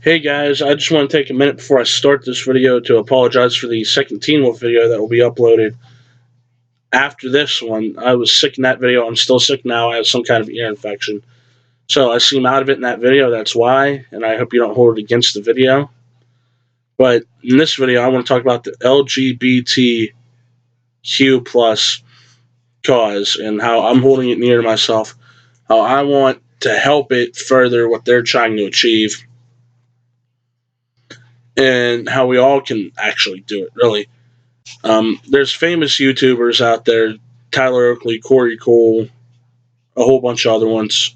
Hey guys, I just want to take a minute before I start this video to apologize for the second Teen Wolf video that will be uploaded after this one. I was sick in that video. I'm still sick now. I have some kind of ear infection. So I seem out of it in that video. That's why. And I hope you don't hold it against the video. But in this video, I want to talk about the LGBTQ plus cause and how I'm holding it near to myself. How I want to help it further what they're trying to achieve. And how we all can actually do it, really. There's famous YouTubers out there, Tyler Oakley, Corey Cole, a whole bunch of other ones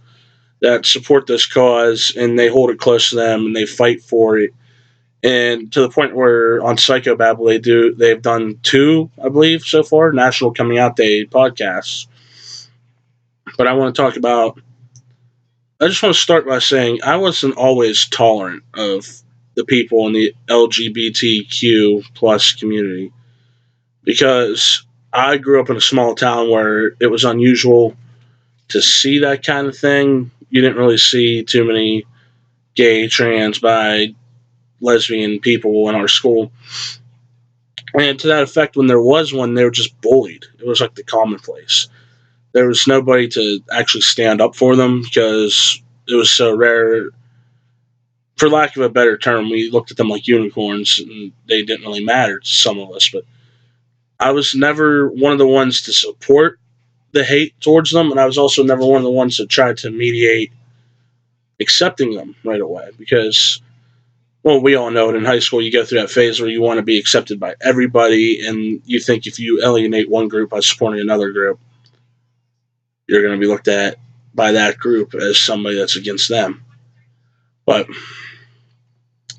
that support this cause and they hold it close to them and they fight for it. And to the point where on Psychobabble they've done two, I believe, so far, National Coming Out Day podcasts. But I just want to start by saying I wasn't always tolerant of the people in the LGBTQ plus community because I grew up in a small town where it was unusual to see that kind of thing. You didn't really see too many gay, trans, bi, lesbian people in our school. And to that effect, when there was one, they were just bullied. It was like the commonplace. There was nobody to actually stand up for them because it was so rare. For lack of a better term, we looked at them like unicorns, and they didn't really matter to some of us. But I was never one of the ones to support the hate towards them, and I was also never one of the ones that tried to mediate accepting them right away because, well, we all know it in high school. You go through that phase where you want to be accepted by everybody, and you think if you alienate one group by supporting another group, you're going to be looked at by that group as somebody that's against them. But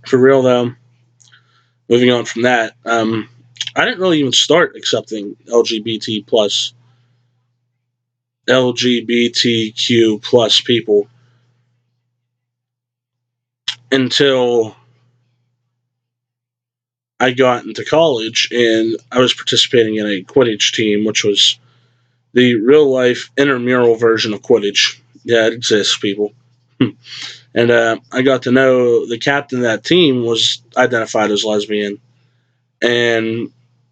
for real, though, moving on from that, I didn't really even start accepting LGBTQ plus people until I got into college and I was participating in a Quidditch team, which was the real life intramural version of Quidditch. Yeah, it exists, people. And I got to know the captain of that team was identified as lesbian, and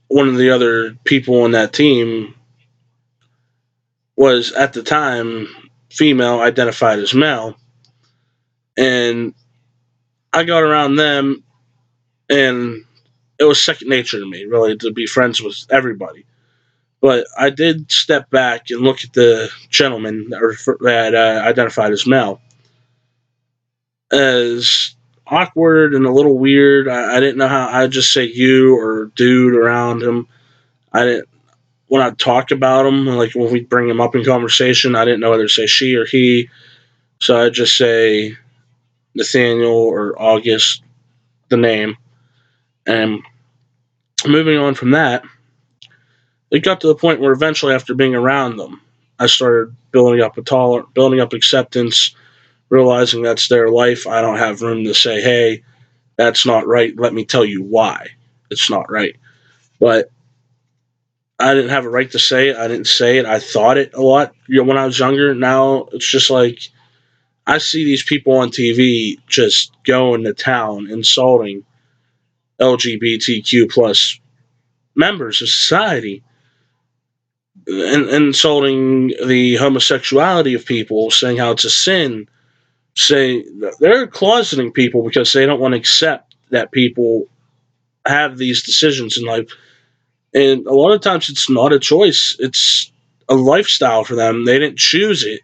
one of the other people on that team was at the time female, identified as male, and I got around them, and it was second nature to me, really, to be friends with everybody. But I did step back and look at the gentleman that identified as male as awkward and a little weird. I didn't know how. I'd just say you or dude around him. I didn't when I talk about him, like when we bring him up in conversation. I didn't know whether to say she or he, so I'd just say Nathaniel or August, the name. And moving on from that, it got to the point where eventually, after being around them, I started building up acceptance, realizing that's their life. I don't have room to say, "Hey, that's not right. Let me tell you why it's not right." But I didn't have a right to say it. I didn't say it. I thought it a lot, when I was younger. Now it's just like I see these people on TV just going to town insulting LGBTQ plus members of society and insulting the homosexuality of people, saying how it's a sin. Say they're closeting people because they don't want to accept that people have these decisions in life. And a lot of times it's not a choice, it's a lifestyle for them. They didn't choose it.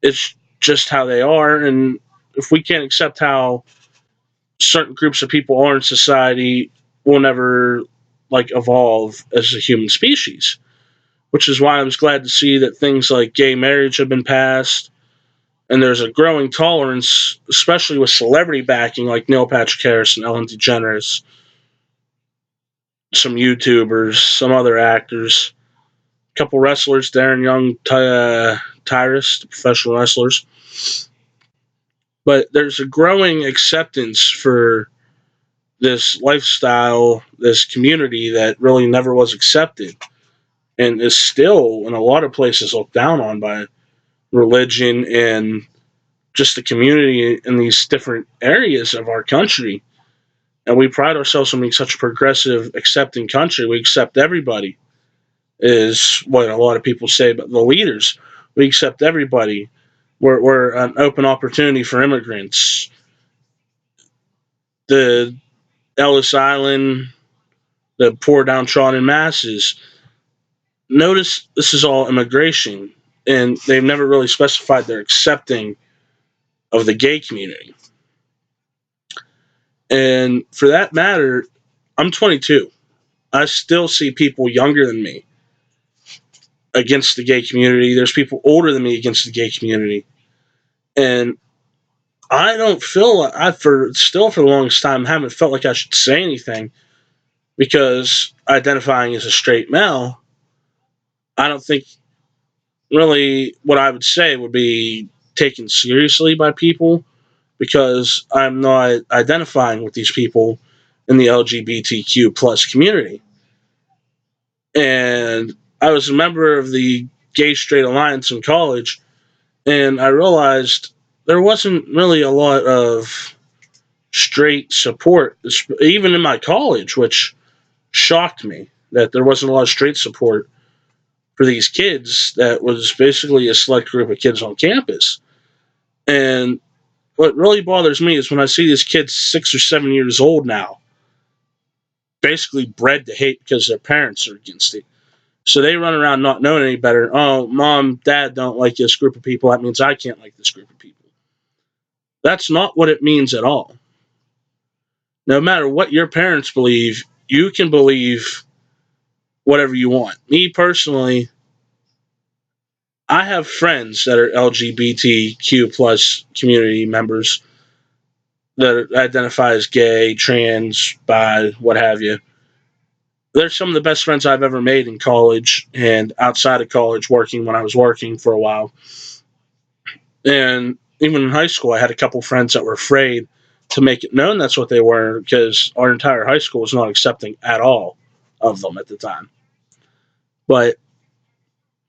It's just how they are. And if we can't accept how certain groups of people are in society, we'll never evolve as a human species. Which is why I was glad to see that things like gay marriage have been passed, and there's a growing tolerance, especially with celebrity backing like Neil Patrick Harris and Ellen DeGeneres, some YouTubers, some other actors, a couple wrestlers, Darren Young, Tyrus, the professional wrestlers. But there's a growing acceptance for this lifestyle, this community that really never was accepted, and is still in a lot of places looked down on by religion and just the community in these different areas of our country. And we pride ourselves on being such a progressive, accepting country. We accept everybody, is what a lot of people say, but the leaders, we accept everybody. We're an open opportunity for immigrants. The Ellis Island, the poor downtrodden masses. Notice this is all immigration, and they've never really specified they're accepting of the gay community. And for that matter, I'm 22. I still see people younger than me against the gay community. There's people older than me against the gay community. And I don't feel I for the longest time haven't felt like I should say anything because identifying as a straight male, I don't think really what I would say would be taken seriously by people because I'm not identifying with these people in the LGBTQ plus community. And I was a member of the Gay Straight Alliance in college, and I realized there wasn't really a lot of straight support, even in my college, which shocked me that there wasn't a lot of straight support for these kids. That was basically a select group of kids on campus. And what really bothers me is when I see these kids 6 or 7 years old now, basically bred to hate because their parents are against it. So they run around not knowing any better. Oh, mom, dad don't like this group of people. That means I can't like this group of people. That's not what it means at all. No matter what your parents believe, you can believe whatever you want. Me personally, I have friends that are LGBTQ plus community members that identify as gay, trans, bi, what have you. They're some of the best friends I've ever made in college and outside of college, working when I was working for a while. And even in high school, I had a couple friends that were afraid to make it known that's what they were because our entire high school was not accepting at all of them at the time. But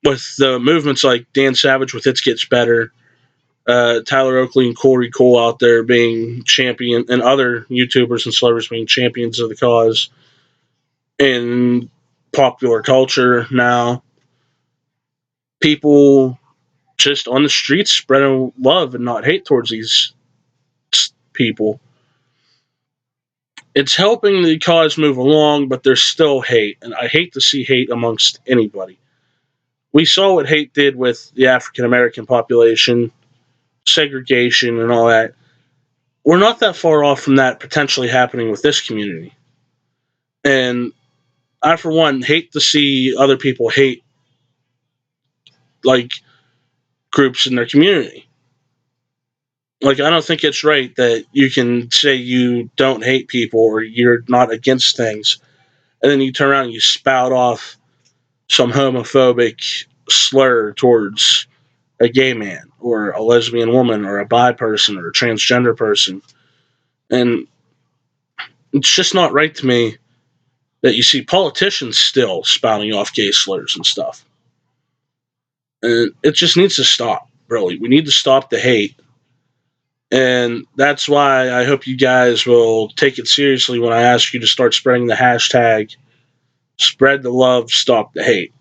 with the movements like Dan Savage with It Gets Better, Tyler Oakley and Corey Cole out there being champion, and other YouTubers and celebrities being champions of the cause in popular culture now, people just on the streets spreading love and not hate towards these people. It's helping the cause move along, but there's still hate, and I hate to see hate amongst anybody. We saw what hate did with the African American population, segregation, and all that. We're not that far off from that potentially happening with this community. And I, for one, hate to see other people hate like groups in their community. Like, I don't think it's right that you can say you don't hate people or you're not against things, and then you turn around and you spout off some homophobic slur towards a gay man or a lesbian woman or a bi person or a transgender person. And it's just not right to me that you see politicians still spouting off gay slurs and stuff. And it just needs to stop, really. We need to stop the hate. And that's why I hope you guys will take it seriously when I ask you to start spreading the hashtag spread the love, stop the hate.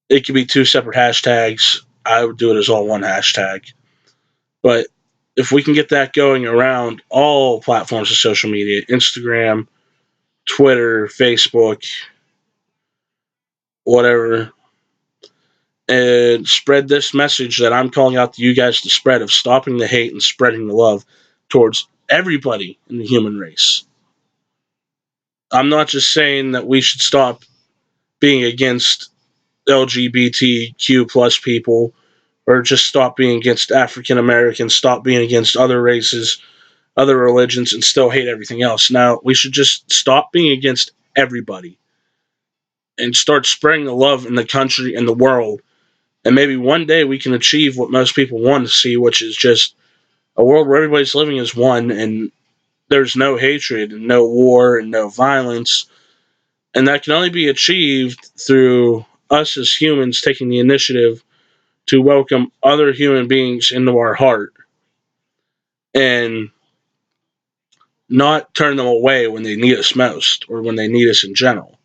It could be two separate hashtags. I would do it as all one hashtag. But if we can get that going around all platforms of social media, Instagram, Twitter, Facebook, whatever, and spread this message that I'm calling out to you guys to spread of stopping the hate and spreading the love towards everybody in the human race. I'm not just saying that we should stop being against LGBTQ plus people or just stop being against African Americans, stop being against other races, other religions, and still hate everything else. Now, we should just stop being against everybody and start spreading the love in the country and the world. And maybe one day we can achieve what most people want to see, which is just a world where everybody's living as one and there's no hatred and no war and no violence. And that can only be achieved through us as humans taking the initiative to welcome other human beings into our heart and not turn them away when they need us most or when they need us in general.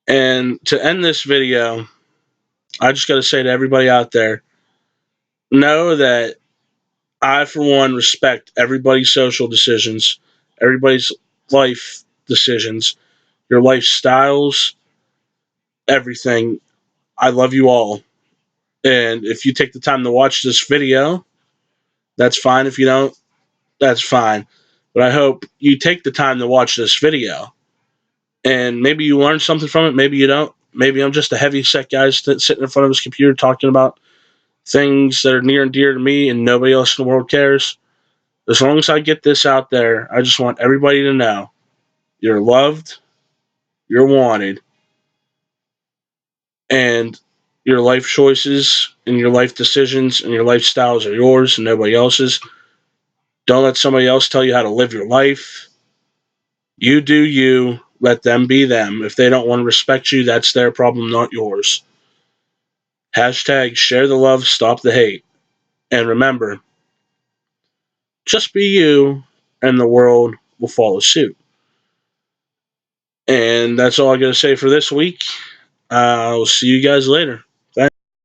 And to end this video, I just got to say to everybody out there, know that I, for one, respect everybody's social decisions, everybody's life decisions, your lifestyles, everything. I love you all. And if you take the time to watch this video, that's fine. If you don't, that's fine. But I hope you take the time to watch this video. And maybe you learn something from it. Maybe you don't. Maybe I'm just a heavy set guy sitting in front of his computer talking about things that are near and dear to me and nobody else in the world cares. As long as I get this out there, I just want everybody to know you're loved, you're wanted, and your life choices and your life decisions and your lifestyles are yours and nobody else's. Don't let somebody else tell you how to live your life. You do you. Let them be them. If they don't want to respect you, that's their problem, not yours. Hashtag share the love, stop the hate. And remember, just be you, and the world will follow suit. And that's all I got to say for this week. I'll see you guys later.